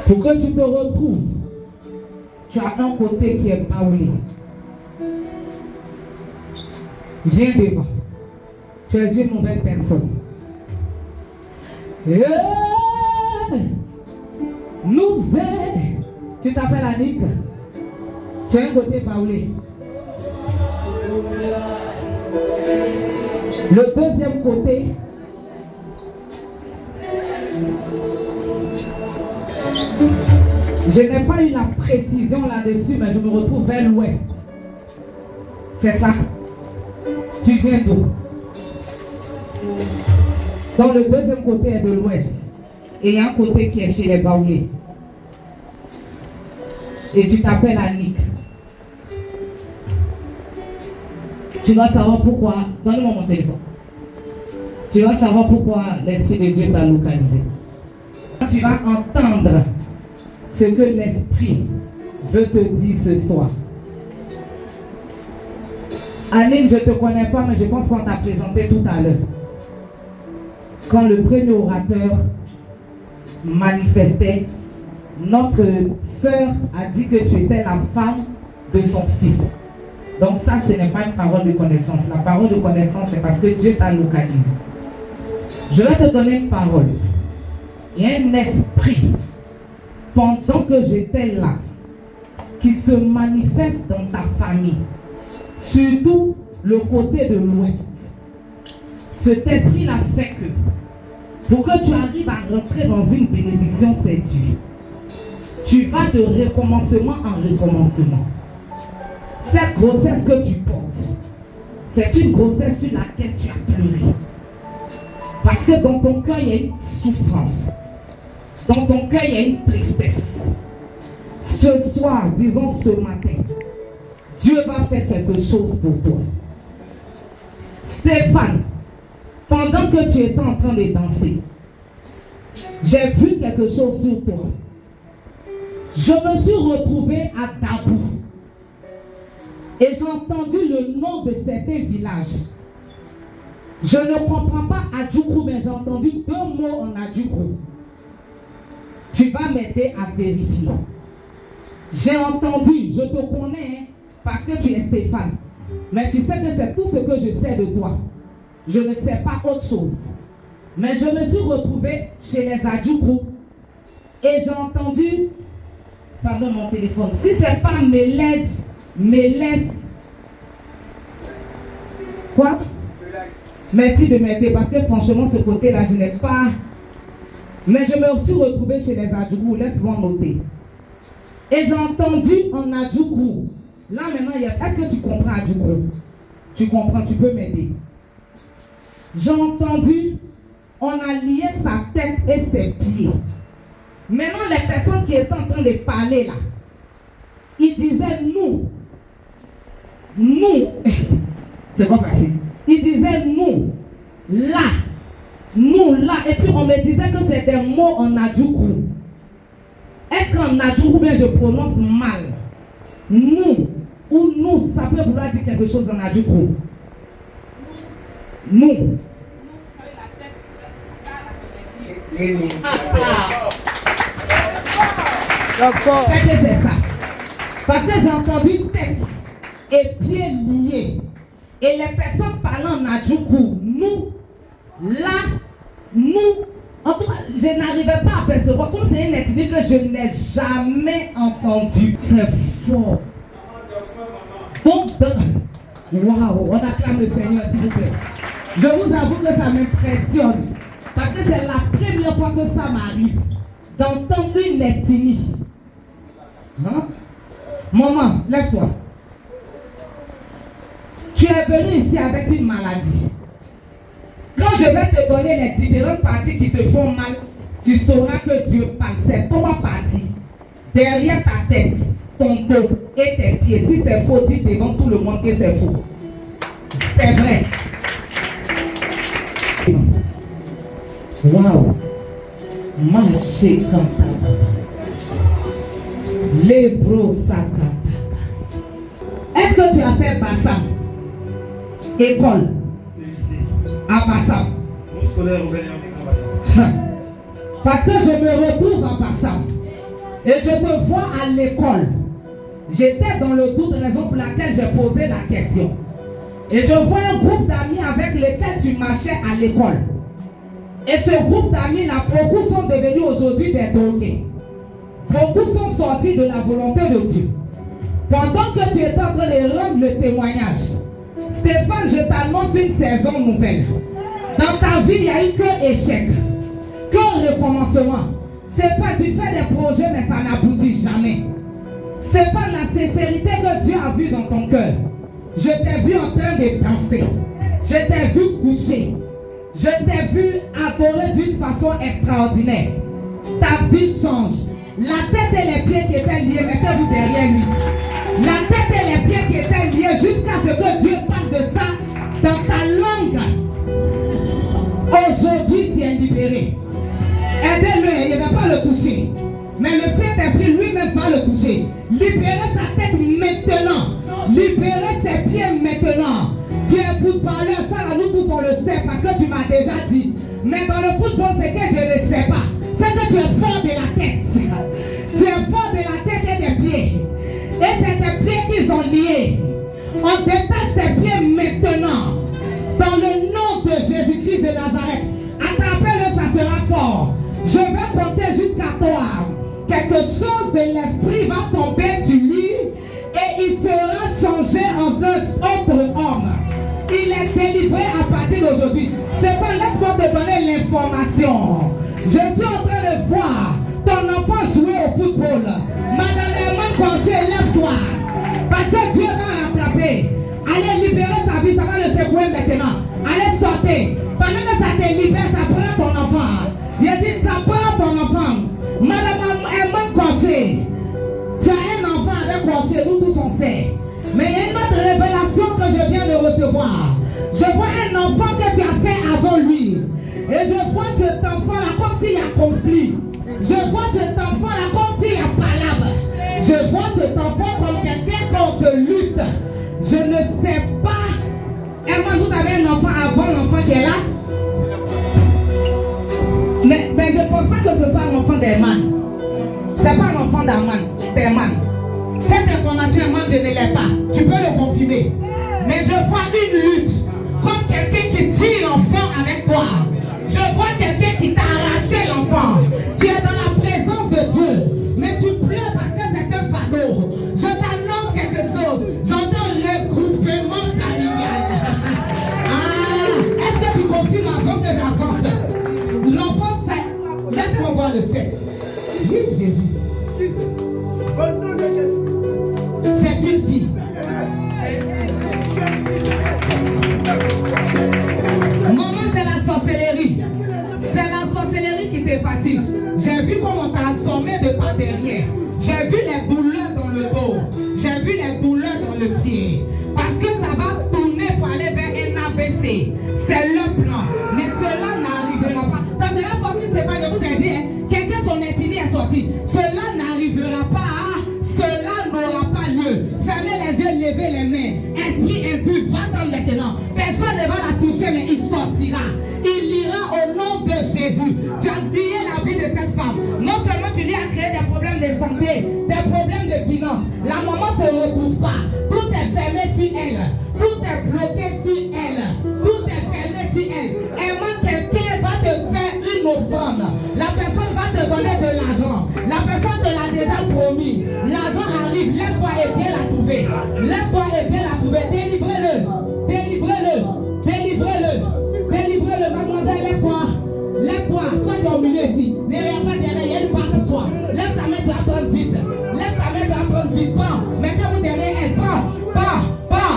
Pour que tu te retrouves, tu as un côté qui est baoulé. Viens devant. Tu es une nouvelle personne. Nous aide. Tu t'appelles Annick. Tu as un côté baoulé. Le deuxième côté, je n'ai pas eu la précision là-dessus, mais je me retrouve vers l'ouest. C'est ça. Tu viens d'où? Donc le deuxième côté est de l'ouest. Et il y a un côté qui est chez les baoulés. Et tu t'appelles Annick. Tu vas savoir pourquoi. Donne-moi mon téléphone. Tu vas savoir pourquoi l'Esprit de Dieu t'a localisé. Tu vas entendre ce que l'Esprit veut te dire ce soir. Annick, je ne te connais pas, mais je pense qu'on t'a présenté tout à l'heure. Quand le premier orateur manifestait, notre sœur a dit que tu étais la femme de son fils. Donc ça, ce n'est pas une parole de connaissance. La parole de connaissance, c'est parce que Dieu t'a localisé. Je vais te donner une parole. Il y a un esprit, pendant que j'étais là, qui se manifeste dans ta famille. Surtout le côté de l'ouest. Cet esprit-là fait que, pour que tu arrives à rentrer dans une bénédiction, c'est Dieu. Tu vas de recommencement en recommencement. Cette grossesse que tu portes, c'est une grossesse sur laquelle tu as pleuré. Parce que dans ton cœur, il y a une souffrance. Dans ton cœur, il y a une tristesse. Ce soir, disons ce matin, Dieu va faire quelque chose pour toi. Stéphane, pendant que tu étais en train de danser, j'ai vu quelque chose sur toi. Je me suis retrouvé à Dabou. Et j'ai entendu le nom de certains villages. Je ne comprends pas Adjoukrou, mais j'ai entendu 2 mots en Adjoukrou. Tu vas m'aider à vérifier. J'ai entendu, je te connais, hein, parce que tu es Stéphane. Mais tu sais que c'est tout ce que je sais de toi. Je ne sais pas autre chose. Mais je me suis retrouvé chez les Adjoukrou. Et j'ai entendu, pardon mon téléphone, si ce n'est pas Mélès. Quoi? Merci de m'aider parce que franchement ce côté-là je n'ai pas. Mais je me suis retrouvé chez les Adjoukrou, laisse-moi noter. Et j'ai entendu en Adjoukrou. Là maintenant, est-ce que tu comprends Adjoukrou? Tu comprends, tu peux m'aider. J'ai entendu, on a lié sa tête et ses pieds. Maintenant les personnes qui étaient en train de parler là, ils disaient nous, c'est pas facile. Ils disaient nous, là, et puis on me disait que c'est des mots en Adjoukrou. Est-ce qu'en Adjoukrou bien je prononce mal? Nous, ou nous, ça peut vouloir dire quelque chose en Adjoukrou. Nous. C'est ça. Parce que j'ai entendu tête et pieds liés. Et les personnes parlant en Adjoukrou, nous, là, nous, en tout cas, je n'arrivais pas à percevoir, comme c'est une ethnie que je n'ai jamais entendue. C'est fort. Donc, waouh, on acclame le Seigneur, s'il vous plaît. Je vous avoue que ça m'impressionne. Parce que c'est la première fois que ça m'arrive d'entendre une ethnie. Hein? Maman, lève-toi. Tu es venu ici avec une maladie. Quand je vais te donner les différentes parties qui te font mal, tu sauras que Dieu parle. C'est 3 parties. Derrière ta tête, ton dos et tes pieds. Si c'est faux, dis devant tout le monde que c'est faux. C'est vrai. Waouh. Marcher comme ça. Les brosaka. Est-ce que tu as fait Bassam? École. À Bassam. Mon scolaire au Bénin, à Bassam. Parce que je me retrouve à Bassam. Et je te vois à l'école. J'étais dans le doute, raison pour laquelle j'ai posé la question. Et je vois un groupe d'amis avec lesquels tu marchais à l'école. Et ce groupe d'amis-là, beaucoup sont devenus aujourd'hui des drogués. Beaucoup sont sortis de la volonté de Dieu. Pendant que tu étais en train de rendre le témoignage, Stéphane, je t'annonce une saison nouvelle. Dans ta vie, il n'y a eu que échec, que recommencement. Stéphane, tu fais des projets, mais ça n'aboutit jamais. Stéphane, la sincérité que Dieu a vue dans ton cœur, je t'ai vu en train de danser. Je t'ai vu coucher. Je t'ai vu adorer d'une façon extraordinaire. Ta vie change. La tête et les pieds qui étaient liés, mettez-vous derrière lui. La tête et les pieds qui étaient liés jusqu'à ce que Dieu parle de ça dans ta langue. Aujourd'hui, tu es libéré. Aidez-le, il ne va pas le toucher. Mais le Saint-Esprit lui-même va le toucher. Libérez sa tête maintenant. Libérez ses pieds maintenant. Tu es footballeur, ça là, nous tous on le sait parce que tu m'as déjà dit. Mais dans le football, c'est que je ne sais pas. C'est que tu es fort de la tête. Tu es fort de la tête et des pieds. Et c'est tes pieds qu'ils ont liés. On détache tes pieds maintenant. Dans le nom de Jésus-Christ de Nazareth. Attrapez-le, ça sera fort. Je vais compter jusqu'à toi. Quelque chose de l'esprit va tomber sur lui et il sera changé en un autre homme. Il est délivré à partir d'aujourd'hui. C'est pas, laisse-moi te donner l'information. Je suis en train de voir ton enfant jouer au football. Madame Herman Porcher, lève-toi. Parce que Dieu va rattraper. Allez libérer sa vie, ça va le secouer maintenant. Allez sortir. Pendant que ça te libère, ça prend ton enfant. Il dit, ça prend ton enfant. Madame Herman Porcher, tu as un enfant avec Porcher, nous tous on sait. Mais il y a une autre révélation que je viens de recevoir. Je vois un enfant que tu as fait avant lui. Et je vois cet enfant-là comme s'il y a conflit. Je vois cet enfant-là comme s'il y a palabre. Je vois cet enfant comme quelqu'un contre lutte. Je ne sais pas. Herman, vous avez un enfant avant l'enfant qui est là? Mais je ne pense pas que ce soit un enfant d'Herman. Ce n'est pas un enfant d'Herman. Cette information, moi, je ne l'ai pas. Tu peux le confirmer. Mais je vois une lutte. Comme quelqu'un qui tire l'enfant avec toi. Je vois quelqu'un qui t'a arraché l'enfant. Tu es dans la présence de Dieu. Mais tu pleures parce que c'est un fardeau. Je t'annonce quelque chose. J'entends le regroupement familial. Est-ce que tu confirmes avant que j'avance? L'enfant, c'est... Laisse-moi voir le sexe. Oui, Jésus. C'est une fille. Maman, c'est la sorcellerie. C'est la sorcellerie qui te fatigue. J'ai vu comment on t'a assommé de par derrière. J'ai vu les douleurs dans le dos. J'ai vu les douleurs dans le pied. Parce que ça va tourner pour aller vers un AVC. C'est le plan. Mais cela n'arrivera pas. Ça sera facile, c'est pas, je vous ai dit, hein, quelqu'un son intime est sorti. Cela n'arrivera pas. Cela n'aura pas lieu. Fermez les yeux, levez les mains. Esprit impur, va-t'en maintenant. Personne ne va la toucher, mais il sortira. Il ira au nom de Jésus. Tu as grillé la vie de cette femme. Non seulement tu lui as créé des problèmes de santé, des problèmes de finances. La maman ne se retrouve pas. Tout est fermé sur elle. Tout est bloqué sur elle. Tout est fermé sur elle. Et moi, quelqu'un va te faire une offrande. La personne va te donner de l'argent. La personne te l'a déjà promis. L'argent arrive. Lève-toi et viens la trouver. Lève-toi et viens la trouver. Délivrez-le. Délivrez-le. Délivrez-le. Délivrez-le. Mademoiselle, lève-toi. Lève-toi. Toi qui es au milieu ici. Ne regarde pas derrière. Il y a une barre pour toi. Lève ta main, tu vas prendre vite. Lève ta main, tu vas prendre vite. Prends. Mettez-vous derrière elle. Prends.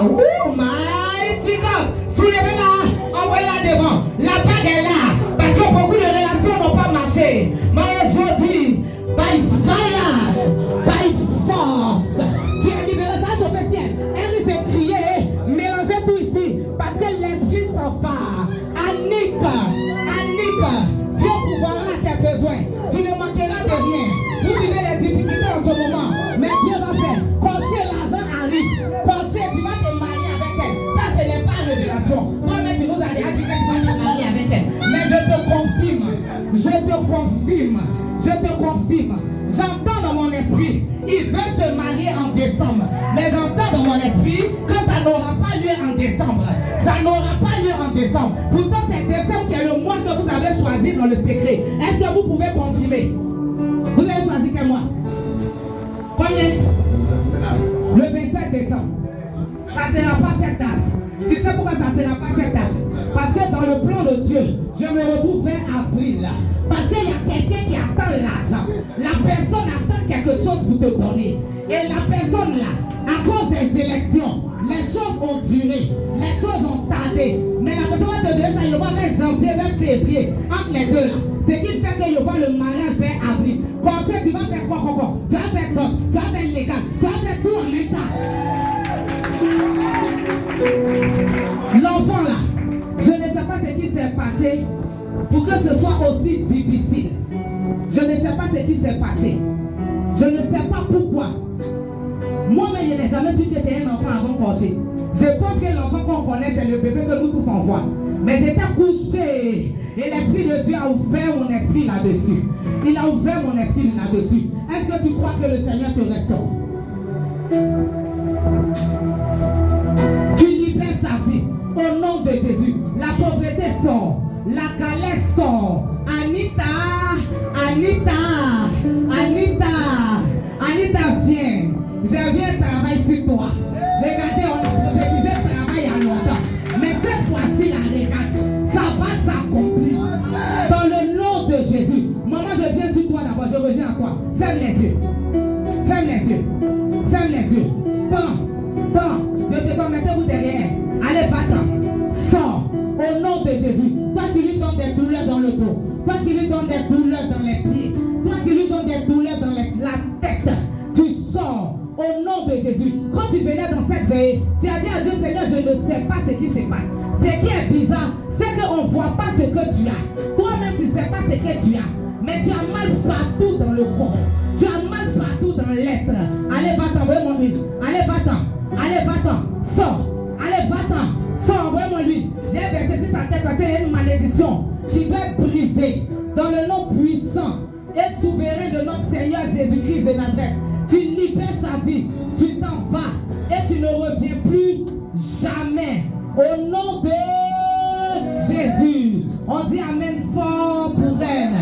Oh mighty God. Soulevez-la. Envoyez-la devant. La bague est là. Parce que beaucoup de relations n'ont pas marché. Mais aujourd'hui, by fire, by force, tu as libéré ça sur le ciel. Dieu, je me retrouve vers avril. Parce qu'il y a quelqu'un qui attend l'argent. La personne attend quelque chose pour te donner. Et la personne là, à cause des élections, les choses ont duré, les choses ont tardé. Mais la personne va te donner ça, il va vers janvier, vers février, entre les deux là. Ce qui fait qu'il y aura le mariage vers avril. Comme ça, tu vas faire quoi, tu vas faire d'autres, tu vas faire légal, tu vas faire tout en même temps. L'enfant là, je ne sais pas ce qui s'est passé pour que ce soit aussi difficile. Je ne sais pas ce qui s'est passé. Je ne sais pas pourquoi. Moi-même, je n'ai jamais su que c'est un enfant avant couché. Je pense que l'enfant qu'on connaît, c'est le bébé que nous tous envoie. Mais j'étais couché et l'Esprit de Dieu a ouvert mon esprit là-dessus. Il a ouvert mon esprit là-dessus. Est-ce que tu crois que le Seigneur te restaure? Tu libères sa vie au nom de Jésus. La pauvreté sort, la galère sort. Anita, viens. Je viens travailler sur toi. Regardez, on a prophétisé le travail il y a longtemps. Mais cette fois-ci, la regarde, ça va s'accomplir. Dans le nom de Jésus. Maman, je viens sur toi d'abord, je reviens à toi. Ferme les yeux. Ferme les yeux. Ferme les yeux. Bon, je te dois mettez-vous derrière. Allez, va-t'en. Sors. Au nom de Jésus. Toi qui lui donnes des douleurs dans le dos. Toi qui lui donnes des douleurs dans les pieds. Toi qui lui donnes des douleurs dans la tête. Tu sors. Au nom de Jésus. Quand tu venais dans cette veille, tu as dit à Dieu, Seigneur, je ne sais pas ce qui se passe. Ce qui est bizarre, c'est qu'on ne voit pas ce que tu as. Toi-même, tu ne sais pas ce que tu as. Mais tu as mal partout dans le corps. Tu as mal partout dans l'être. Allez, va-t'en, envoie-moi lui. Allez, va-t'en. Allez, va-t'en. Sors. Allez, va-t'en. Sors, envoie-moi lui. J'ai versé sur sa tête parce qu'il y a une malédiction qui doit être brisée. Dans le nom puissant et souverain de notre Seigneur Jésus-Christ de Nazareth. Tu libères sa vie, tu t'en vas et tu ne reviens plus jamais. Au nom de Jésus, on dit Amen fort pour elle.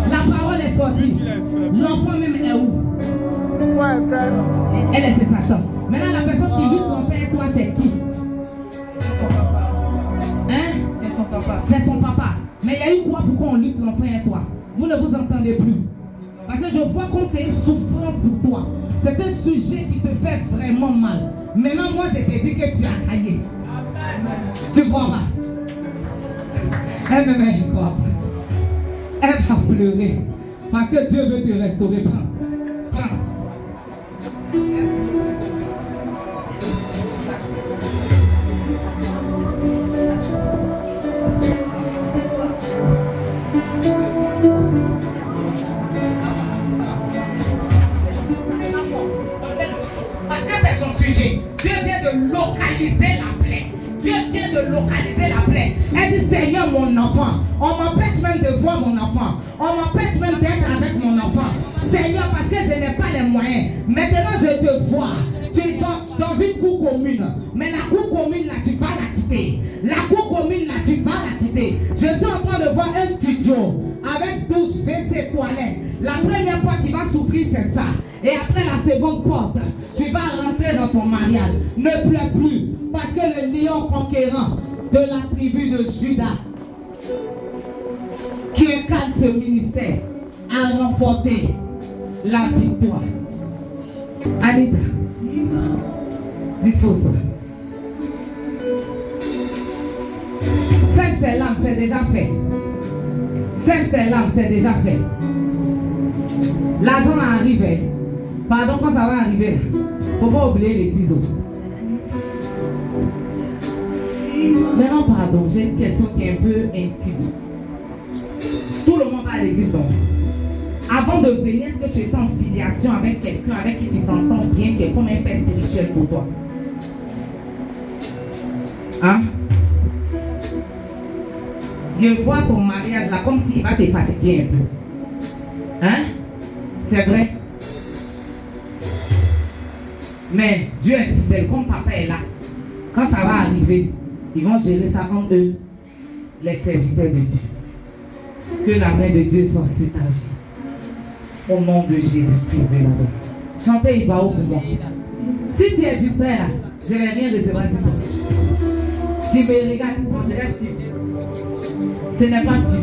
La parole est sortie. L'enfant même est où? Elle est chez Satan. Maintenant, la personne qui lutte l'enfant et toi, c'est qui? Hein? C'est son papa. C'est son papa. Mais il y a eu quoi pour qu'on lutte l'enfant et toi? Vous ne vous entendez plus. Parce que je vois comme c'est une souffrance pour toi. C'est un sujet qui te fait vraiment mal. Maintenant, moi, je te dis que tu as gagné. Tu vois pas? Elle me met, je crois pas. Elle va pleurer. Parce que Dieu veut te restaurer. Prends. Localiser la plaie. Dieu vient de localiser la plaie. Elle dit, Seigneur, mon enfant, on m'empêche même de voir mon enfant. On m'empêche même d'être avec mon enfant. Seigneur, parce que je n'ai pas les moyens. Maintenant, je te vois. Tu es dans une cour commune. Mais la cour commune, là, tu vas la quitter. La cour commune, là, tu vas la quitter. Je suis en train de voir un studio avec douche, WC, toilettes. La première porte qui va s'ouvrir, c'est ça. Et après la seconde porte, tu vas rentrer dans ton mariage. Ne pleure plus. Parce que le lion conquérant de la tribu de Juda, qui incarne ce ministère, a remporté la victoire. Anita, dispose. Sèche tes larmes, c'est déjà fait. Sèche tes larmes, c'est déjà fait. L'argent va arriver. Pardon, quand ça va arriver, il ne faut pas oublier l'église. Maintenant, pardon, j'ai une question qui est un peu intime. Tout le monde va à l'église donc. Avant de venir, est-ce que tu étais en filiation avec quelqu'un avec qui tu t'entends bien, qui est comme un père spirituel pour toi? Hein? Je vois ton mariage là comme s'il va te fatiguer un peu. Hein? C'est vrai? Mais Dieu est fidèle, comme papa est là. Quand ça va arriver, ils vont gérer ça en eux, les serviteurs de Dieu. Que la main de Dieu soit sur ta vie. Au nom de Jésus-Christ de Nazareth. Chantez, il va au mouvement. Si tu es distrait là, je n'ai rien de ce bras. Tu me regardes, on dirait que ce n'est pas tu.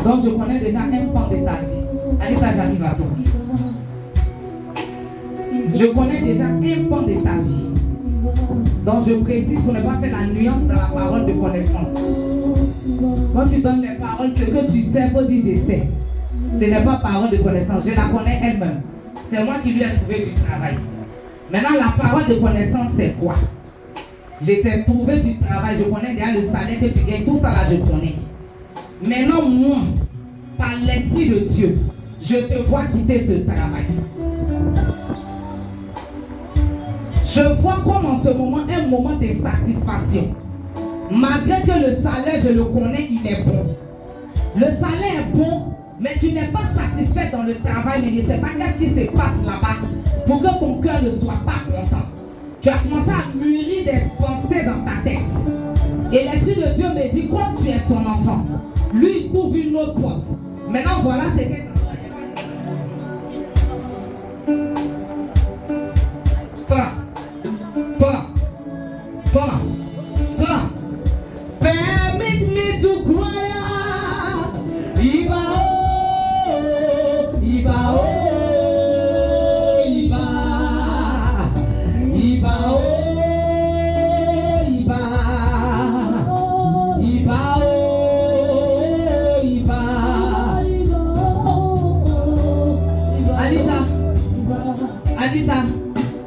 Donc je connais déjà un pan de ta vie. Anita, j'arrive à toi. Je connais déjà un pan de ta vie. Donc je précise pour ne pas faire la nuance dans la parole de connaissance. Quand tu donnes les paroles, ce que tu sais, il faut dire je sais. Ce n'est pas parole de connaissance. Je la connais elle-même. C'est moi qui lui ai trouvé du travail. Maintenant, la parole de connaissance, c'est quoi? Je t'ai trouvé du travail. Je connais déjà le salaire que tu gagnes. Tout ça là, je connais. Maintenant, moi, par l'Esprit de Dieu, je te vois quitter ce travail. Je vois comme en ce moment un moment de satisfaction. Malgré que le salaire, je le connais, il est bon. Le salaire est bon, mais tu n'es pas satisfait dans le travail, mais je ne sais pas qu'est-ce qui se passe là-bas pour que ton cœur ne soit pas content. Tu as commencé à mûrir des pensées dans ta tête. Et l'Esprit de Dieu me dit, comme tu es son enfant, lui, il trouve une autre porte. Maintenant, voilà ce que... Permit me to cry. Iba oh, Iba oh, Iba. Iba oh, Iba. Iba oh. Anita,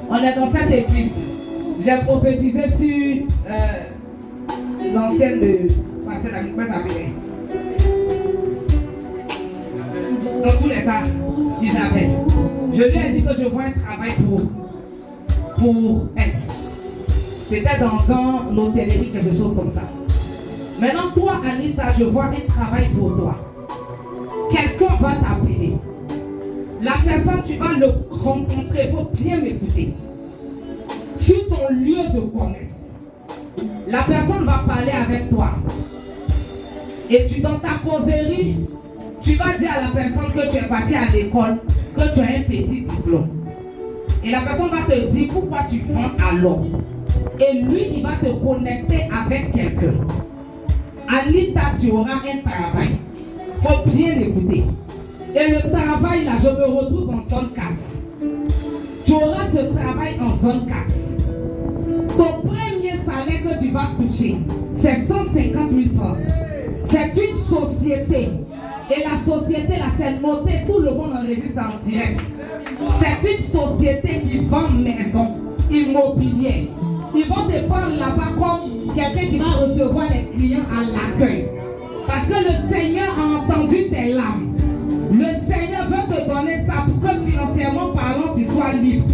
on est dans cette église. J'ai prophétisé sur l'ancienne de Pasteur Ami, comment ça s'appelait? Dans tous les cas, Isabelle. Je lui ai dit que je vois un travail pour elle. C'était dans un hôtellerie, quelque chose comme ça. Maintenant, toi, Anita, je vois un travail pour toi. Quelqu'un va t'appeler. La personne, tu vas le rencontrer, il faut bien m'écouter. Sur ton lieu de commerce, la personne va parler avec toi. Et tu, dans ta causerie, tu vas dire à la personne que tu es parti à l'école, que tu as un petit diplôme. Et la personne va te dire pourquoi tu vends alors. Et lui, il va te connecter avec quelqu'un. Anita, tu auras un travail. Il faut bien écouter. Et le travail là, je me retrouve en zone 4. Tu auras ce travail en zone 4. Ton premier salaire que tu vas toucher, c'est 150 000 francs. C'est une société. Et la société là, c'est noté, tout le monde enregistre en direct. C'est une société qui vend maison immobilière. Ils vont te prendre là-bas comme quelqu'un qui va recevoir les clients à l'accueil. Parce que le Seigneur a entendu tes larmes. Le Seigneur veut te donner ça pour que financièrement parlant, tu sois libre.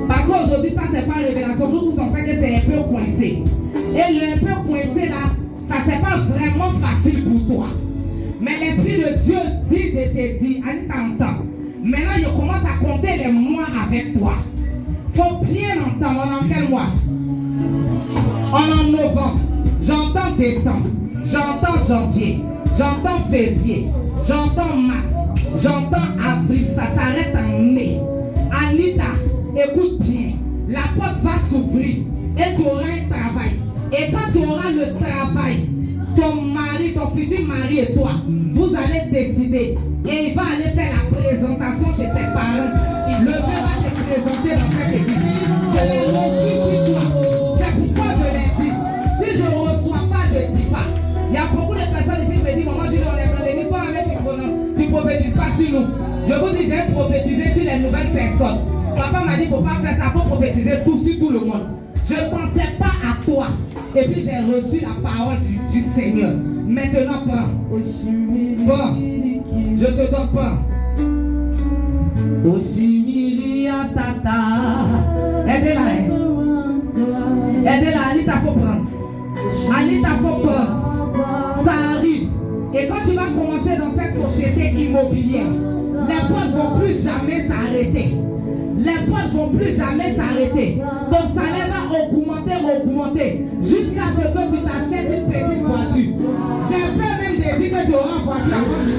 Parce qu'aujourd'hui, ça, c'est pas révélation. Nous tous on sait que c'est un peu coincé. Et le un peu coincé là, ça, c'est pas vraiment facile pour toi. Mais l'Esprit de Dieu dit de te dire, Anita, entends. Maintenant, je commence à compter les mois avec toi. Faut bien entendre. On est en quel mois? On est en novembre. J'entends décembre. J'entends janvier. J'entends février. J'entends mars. J'entends avril. Ça s'arrête en mai. Anita, écoute bien. La porte va s'ouvrir. Et tu auras un travail. Et quand tu auras le travail, ton mari, ton futur mari et toi, vous allez décider. Et il va aller faire la présentation chez tes parents. Le Dieu va te présenter dans cette église. Je l'ai reçu sur toi. C'est pourquoi je l'ai dit. Si je ne reçois pas, je ne dis pas. Il y a beaucoup de personnes ici qui me disent, maman, je on est dans l'église, toi, avec tu ne prophétises pas sur nous. Je vous dis, j'ai prophétisé sur les nouvelles personnes. Papa m'a dit, il ne faut pas faire ça, il faut prophétiser tout sur tout le monde. Je ne pensais pas à toi. Et puis j'ai reçu la parole du Seigneur. Maintenant, prends. Prends. Je te donne pas. Oshimiria tata. Aidez-la. Aidez-la. Anita, faut prendre. Anita, faut prendre. Ça arrive. Et quand tu vas commencer dans cette société immobilière, les portes ne vont plus jamais s'arrêter. Les portes ne vont plus jamais s'arrêter. Ton salaire va augmenter jusqu'à ce que tu t'achètes une petite voiture. J'ai peur même de dire que tu auras une voiture avant.